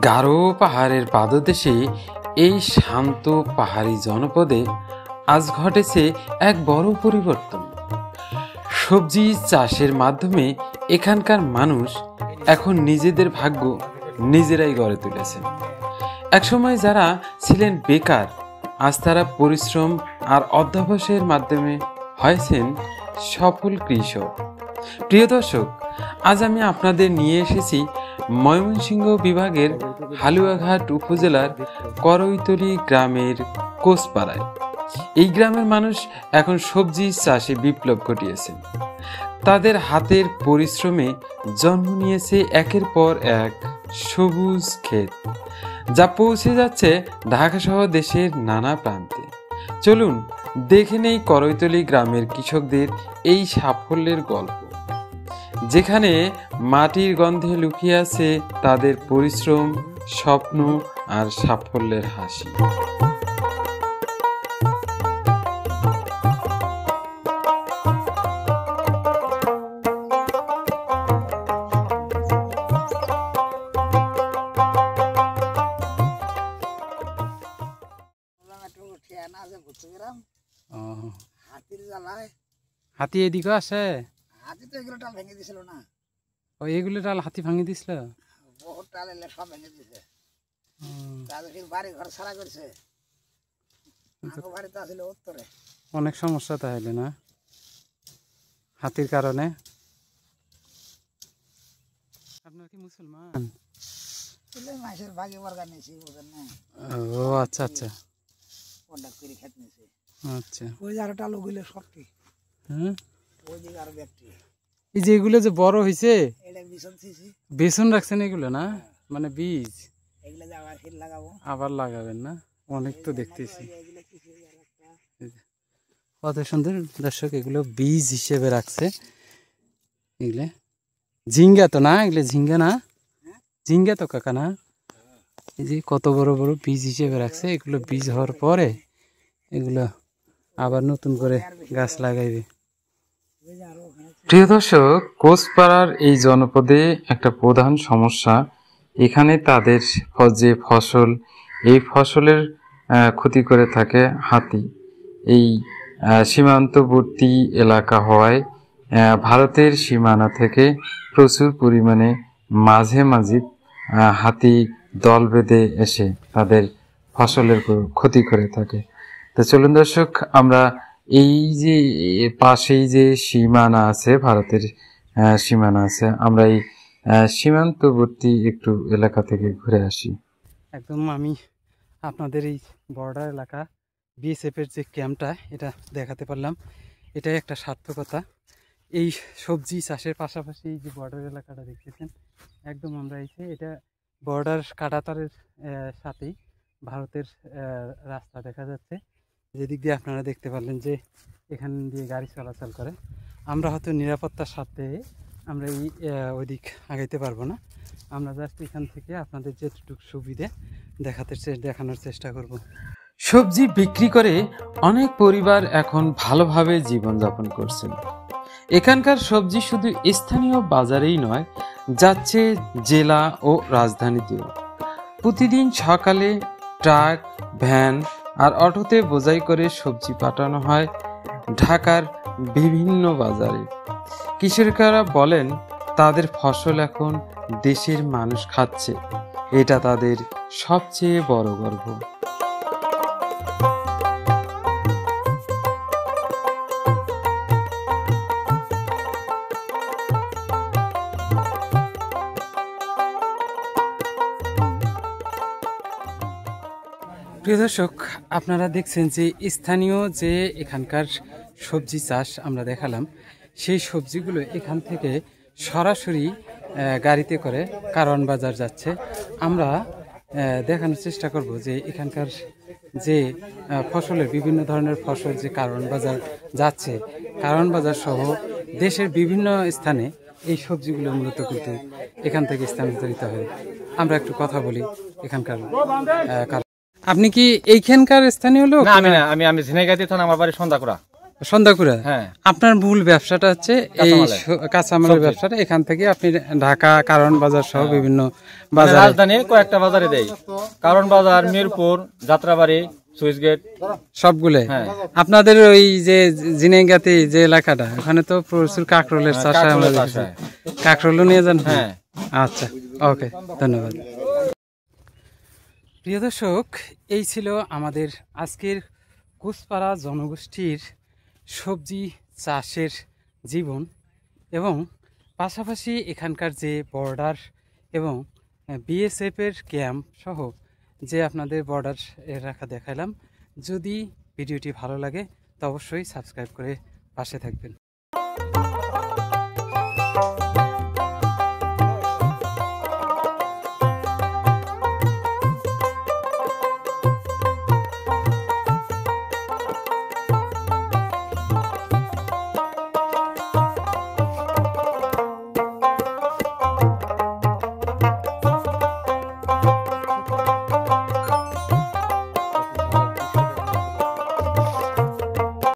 গারো পাহাড়ের পাদদেশে এই শান্ত পাহাড়ি জনপদে আজ ঘটেছে এক বড় পরিবর্তন। সবজি চাষের মাধ্যমে এখানকার মানুষ এখন নিজেদের ভাগ্য নিজেরাই গড়ে তুলেছেন। একসময় যারা ছিলেন বেকার, আজ তারা পরিশ্রম আর অধ্যবসায়ের মাধ্যমে হয়েছেন সফল কৃষক। প্রিয় দর্শক, আজ আমি আপনাদের নিয়ে এসেছি ময়মনসিংহ বিভাগের হালুয়াঘাট উপজেলার করইতলি গ্রামের কোচপাড়ায়। এই গ্রামের মানুষ এখন সবজি চাষে বিপ্লব ঘটিয়েছেন। তাদের হাতের পরিশ্রমে জন্ম নিয়েছে একের পর এক সবুজ ক্ষেত, যা পৌঁছে যাচ্ছে ঢাকা সহ দেশের নানা প্রান্তে। চলুন দেখে নেই করইতলি গ্রামের কৃষকদের এই সাফল্যের গল্প, যেখানে মাটির গন্ধে লুকিয়ে আছে তাদের পরিশ্রম, স্বপ্ন আর সাফল্যের হাসি। হাতি এদিকে আসে? হাতি তো এগুলো টাল ভেঙে দিছিল না। ও এগুলো টাল হাতি ভাঙে দিছিল? বহুত টাল এলে সব ভেঙে দিছে। তাদের ফির বাড়ি ঘর ছাড়া করছে। আগো বাড়ি তো আসলে উত্তরে। অনেক সমস্যা তাহলে না হাতির কারণে? আপনার কি মুসলমান? ছেলে মাসের ভাগে বর্গা নিয়েছি, বুঝেন না? ও আচ্ছা আচ্ছা, কন্ডাক্ট করে খেত নিয়েছি। আচ্ছা, ওই যে আরো টাল ওগুলো সবটি। হ্যাঁ, ওই দিকে আরো ব্যাগটি। এই যে এগুলো যে বড় হয়েছে, এটা বিছন ছিছি। বেসন রাখছেন এগুলো না? মানে বীজ এগুলো যে আবার ফির লাগাবো। আবার লাগাবেন না? অনেক তো দেখতেছি কত সুন্দর। দর্শক, এগুলো বীজ হিসেবে রাখছে। এগুলো ঝিঙ্গা তো না? এগুলো ঝিঙ্গা না? ঝিঙ্গা তো কাকা না? এই যে কত বড় বড় বীজ হিসেবে রাখছে। এগুলো বীজ হওয়ার পরে এগুলো আবার নতুন করে গাছ লাগাইবে। প্রিয় দর্শক, কোচপাড়ার এই জনপদে একটা প্রধান সমস্যা, এখানে তাদের যে ফসল, এই ফসলের ক্ষতি করে থাকে হাতি। এই সীমান্তবর্তী এলাকা হওয়ায় ভারতের সীমানা থেকে প্রচুর পরিমাণে মাঝে মাঝে হাতি দল বেঁধে এসে তাদের ফসলের ক্ষতি করে থাকে। তো চলুন দর্শক, আমরা এই যে পাশেই যে সীমানা আছে, ভারতের সীমানা আছে, আমরা এই সীমান্তবর্তী একটু এলাকা থেকে ঘুরে আসি। একদম আমি আপনাদের এই বর্ডার এলাকা বিএসএফের যে ক্যাম্পটা, এটা দেখাতে পারলাম। এটাই একটা সার্থকতা। এই সবজি চাষের পাশাপাশি এই যে বর্ডার এলাকাটা দেখতেছেন, একদম আমরা এটা বর্ডার কাঁটাতারের সাথেই ভারতের রাস্তা দেখা যাচ্ছে। যেদিক দিয়ে আপনারা দেখতে পারলেন যে এখান দিয়ে গাড়ি চলাচল করে। আমরা হয়তো নিরাপত্তার সাথে আমরা ওইদিক আগাইতে পারবো না। আমরা জাস্ট এখান থেকে আপনাদের যেটুকু সুবিধে দেখানোর চেষ্টা করব। সবজি বিক্রি করে অনেক পরিবার এখন ভালোভাবে জীবনযাপন করছেন। এখানকার সবজি শুধু স্থানীয় বাজারেই নয়, যাচ্ছে জেলা ও রাজধানীতেও। প্রতিদিন সকালে ট্রাক, ভ্যান আর অটোতে বোঝাই করে সবজি পাঠানো হয় ঢাকার বিভিন্ন বাজারে। কৃষকেরা বলেন তাদের ফসল এখন দেশের মানুষ খাচ্ছে, এটা তাদের সবচেয়ে বড় গর্ব। প্রিয় দর্শক, আপনারা দেখছেন যে স্থানীয় যে এখানকার সবজি চাষ আমরা দেখালাম, সেই সবজিগুলো এখান থেকে সরাসরি গাড়িতে করে কারওয়ান বাজার যাচ্ছে। আমরা দেখানোর চেষ্টা করব যে এখানকার যে ফসলের বিভিন্ন ধরনের ফসল যে কারওয়ান বাজার যাচ্ছে, কারওয়ান বাজার সহ দেশের বিভিন্ন স্থানে এই সবজিগুলো মূলত কিন্তু এখান থেকে স্থানান্তরিত হয়। আমরা একটু কথা বলি এখানকার। আপনি কি এইখানকার স্থানীয় লোক? না, আমি না, আমি ঝিনাইগাতি থানা, আমার বাড়ি সন্ধ্যাকুড়া। সন্ধ্যাকুড়া। হ্যাঁ আপনার মূল ব্যবসাটা হচ্ছে এই কাঁচামালের ব্যবসাটা, এখান থেকে আপনি ঢাকা কারণ বাজার সহ বিভিন্ন বাজার, রাজধানী কয়েকটা বাজারে দেয়, কারণ বাজার, মিরপুর, যাত্রাবাড়ি, সুইচ গেট সবগুলো। হ্যাঁ। আপনাদের ওই যে জিনেঙ্গাতি যে এলাকাটা, ওখানে তো প্রচুর কাঁকরোলের চাষ হয়, আমরা দেখেছি। কাঁকরোলও নিয়ে যান? হ্যাঁ। আচ্ছা, ওকে, ধন্যবাদ। প্রিয় দর্শক, এই ছিল আমাদের আজকের কুচপাড়া জনগোষ্ঠীর সবজি চাষের জীবন এবং পাশাপাশি এখানকার যে বর্ডার এবং বিএসএফের ক্যাম্প সহ যে আপনাদের বর্ডার এলাকা দেখালাম। যদি ভিডিওটি ভালো লাগে তো অবশ্যই সাবস্ক্রাইব করে পাশে থাকবেন।